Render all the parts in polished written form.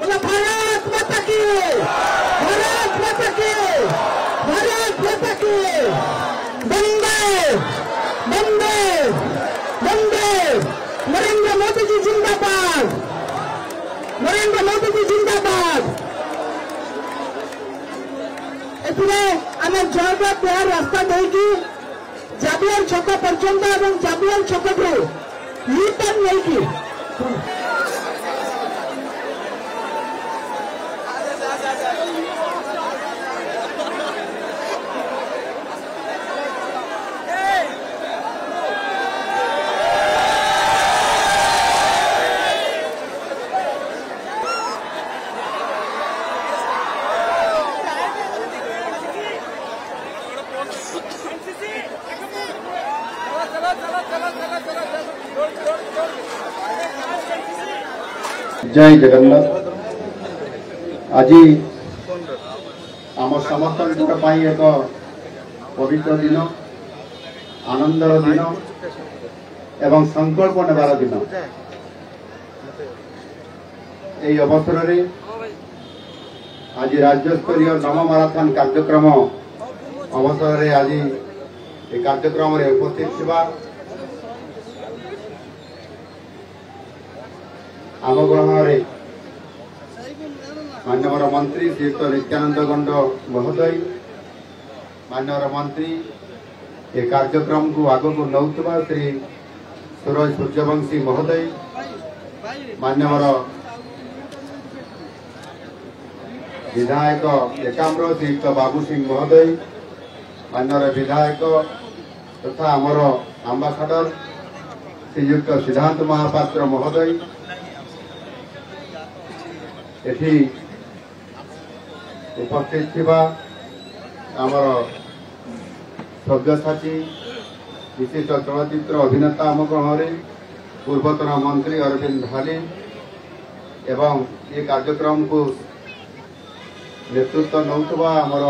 बोला भारत माता की, भारत माता की, भारत माता की। वंदे वंदे वंदे। नरेंद्र मोदी जी जिंदाबाद, नरेंद्र मोदी जी जिंदाबाद। एथिरे आमे जयगढ़ प्लेयर रास्ता देकी जाबियर छक पर्यंत एवं जाबियर छक यू टर्न नहीं जय जगन्नाथ। आज आम समस्त एक पवित्र दिन, आनंदर दिन एवं संकल्प नेबार दिन। यही अवसर में आज राज्यस्तरीय नव माराथन कार्यक्रम अवसर में आज ये कार्यक्रम में उपस्थित थिबा आम ग्रहण माननीय मंत्री श्रीयुक्त नित्यानंद गंड महोदय, माननीय मंत्री ये कार्यक्रम को आग को नौथुवा श्री सूरज सूर्यवंशी महोदय, माननीय विधायक एकाम्र श्रीयुक्त बाबू सिंह महोदय, माननीय विधायक तथा आमर आंबासाडर श्रीयुक्त सिद्धांत महापात्र महोदय, एठी उपस्थित थिबा आमर सभ्यसाची विशिष्ट चलचित्र अभिनेता आम ग्रहण पूर्वतन मंत्री अरविंद ढाली एवं ये कार्यक्रम को नेतृत्व नौथुवा आमर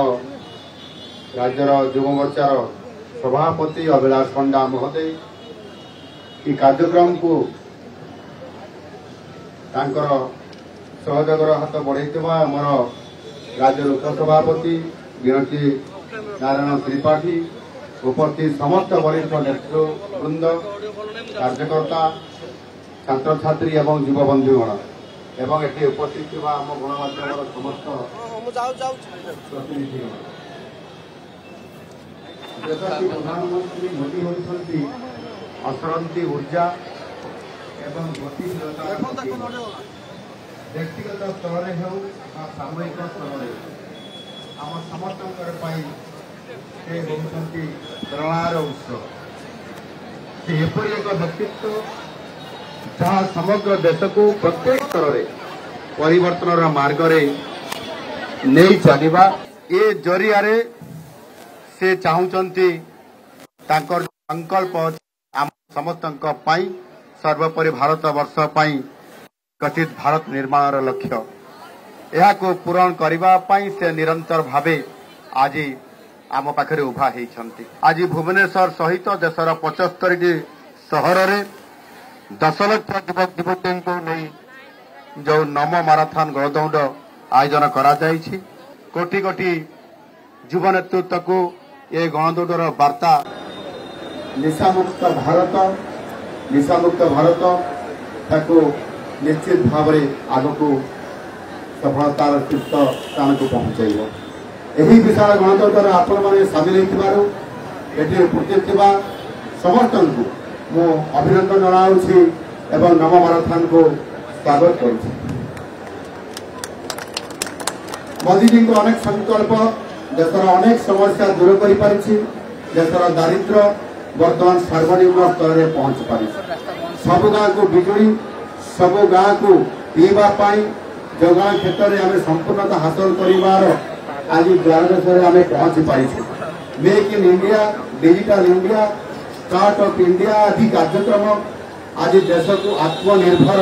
राज्यर युव मोर्चार सभापति अभिलाष पंडा महोदय, ये कार्यक्रम को सहयोगर हाथ बढ़ाई आमर राज्य उपसभापति मीनाक्षी नारायण त्रिपाठी, उपस्थित समस्त वरिष्ठ नेतृवृंद, कार्यकर्ता, छात्र छात्री एवं युव बंधुगण एवं ये उपस्थित आम गणमाध्यम समस्त प्रतिनिधि। प्रधानमंत्री मोदी होती असरंती ऊर्जा एवं गतिशीलता व्यक्तिगत स्तर में हो सामूहिक स्तर में आम समस्त होती प्रेरणार उत्स। से एपरी एक व्यक्तित्व जहाँ समग्र देश को प्रत्येक स्तर में परिवर्तन मार्ग नहीं चलवा ये जरिया से चाहूँगी संकल्प आम समस्त सर्वोपरि भारत वर्ष गठित भारत निर्माण लक्ष्य यह को पूरण करने से निरंतर भावे आज आम पाखे उभा होती। आज भुवनेश्वर सहित देशर 75 सहर में 10 लाख युवक युवती को नहीं जो नव माराथन गणदौड़ आयोजन करा जायछि। कोटि कोटि युव नेतृत्व को ये गणदौड़ वार्ता निशामुक्त भारत ताको निश्चित भाव आग को सफलतार शीर्ष स्थान को पहुंचाइब। यही विशाल गणतंत्र आपण मैंने सामिल होती उपस्थित समस्त को मु अभिनंदन जनाऊँगी एवं नव माराथन को स्वागत करुँच। मोदी जी को अनेक संकल्प देशर अनेक समस्या दूर कर देशर दारिद्र्य वर्तमान सर्वनिम्न स्तर में पहुंच पारी। सब गाँव को बिजुली, सब गाँव को पीवा जोगाण क्षेत्र में आम संपूर्णता हासिल कर आज द्वार देश में आम पहुंची पारी। Make in India, digital India, startup India आदि कार्यक्रम आज देश को आत्मनिर्भर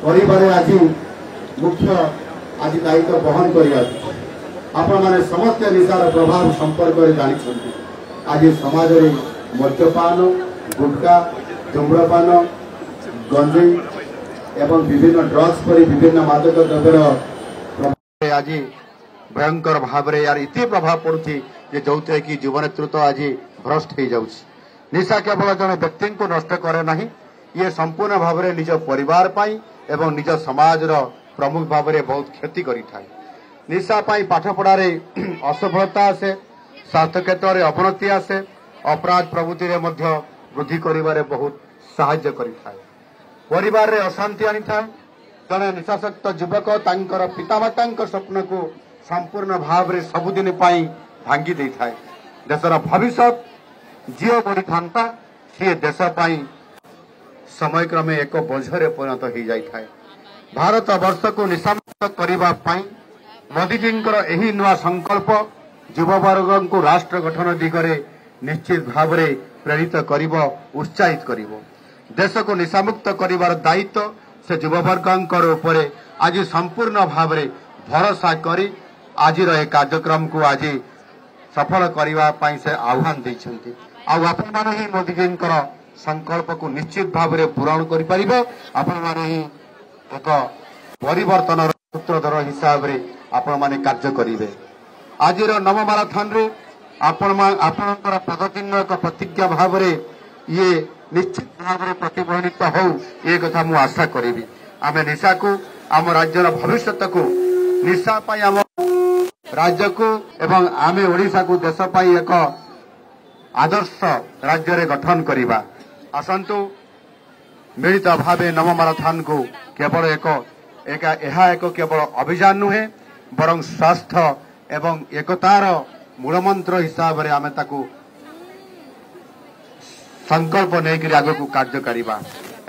कर आज मुख्य आज दायित्व बहन कर समस्त निशार प्रभाव संपर्क में जानी। आज समाज में मद्यपान, गुटखा, धूम्रपान, गंजेई एवं विभिन्न ड्रग्स पर विभिन्न मादक द्रव्यर आज भयंकर भाव में यार इति प्रभाव पड़ुछि जे जोथे कि जीवन नेतृत्व आज भ्रष्ट हो जाउछि। निशा केवल जने व्यक्ति को नष्ट करे नहीं, ये संपूर्ण भाव में निज परिवार पाई एवं निज समाज रो प्रमुख भाव में बहुत क्षति करिथाय। निशा पाई पाठ पढ़ारे असफलता आसे, स्वास्थ्य क्षेत्र में अवनति आसे, अपराध प्रवृत्ति रे मध्य वृद्धि करिबारे बहुत सहाय्य करिथाय, परिवार रे अशांति आनिथाय। जने निशासक्त युवक तांकर पितामाता स्वप्न को संपूर्ण भाव में सबुदिन भांगी दे थाए। देशर भविष्य जी बढ़ी था सी देश समय क्रमे एक बोझरे परिणत हो जाए। भारत वर्ष को निशामुक्त करने मोदीजी यही नुआ संकल्प युववर्ग को राष्ट्र गठन दिगरे निश्चित भाव में प्रेरित कर उत्साहित कर देश को निशामुक्त कर दायित्व से युववर्ग उपरे आज संपूर्ण भाव में भरोसा करी आज कार्यक्रम को आज सफल करने से आह्वान देते। आपण मैंने ही मोदीजी संकल्प को निश्चित भाव में पूरण कर आपण मैंने ही एक परिवर्तन सूत्रधर हिसाब से आपण मैंने कार्य करेंगे। आज नव माराथन रे आपणकर पदचिन्ह एक प्रतिज्ञा भाव में ये निश्चित भाव में प्रतिफलित हो ये कथा मु आशा करी। आम निशा को आम राज्यर भविष्य को निशा पाई आम राज्य को एवं आम ओडिशा को देश पाई एक आदर्श राज्य रे गठन करिबा। आसंतु मिलित भाव नव माराथन को केवल एक केवल अभियान नुहे बरं स्वास्थ्य एवं एकतार मूलमंत्र हिसाब से आम ताकू संकल्प नहीं आगे को कार्य करिबा।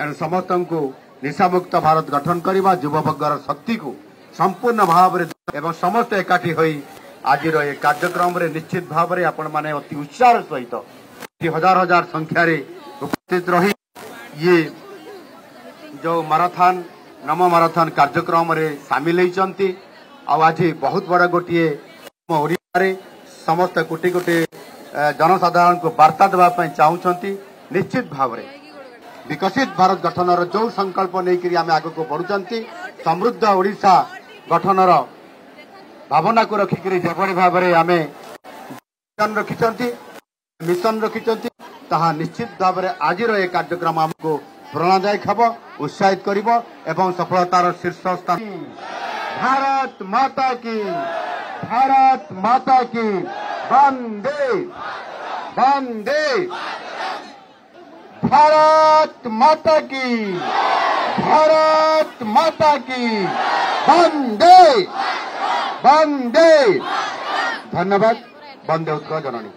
एणु समस्त को निशामुक्त भारत गठन करवा युववर्गर शक्ति को संपूर्ण भाव में एवं समस्त एकाठी होई आज ये कार्यक्रम रे निश्चित भाव में आपण माने अति उत्साह सहित हजार हजार संख्या रे उपस्थित रही ये जो माराथन नम माराथन कार्यक्रम रे शामिल होती। आज बहुत बड़ा गोटे ओडिशा रे समस्त कोटि कोटि जनसाधारण को वार्ता देवाई चाहूँगी। निश्चित भाव में विकसित भारत गठन जो संकल्प नहीं आम आग को बढ़ुंट समृद्ध ओडिशा गठन भावना को रखिक जो भाव में आम रखी मिशन रखी ताहा निश्चित भाव में आज ये कार्यक्रम आमको प्रेरणादायक हम उत्साहित कर सफलतार शीर्ष स्थान। भारत माता की, भारत माता की, वंदे वंदे, भारत माता की, भारत माता की, वंदे वंदे। धन्यवाद। वंदे उत्कल जननी।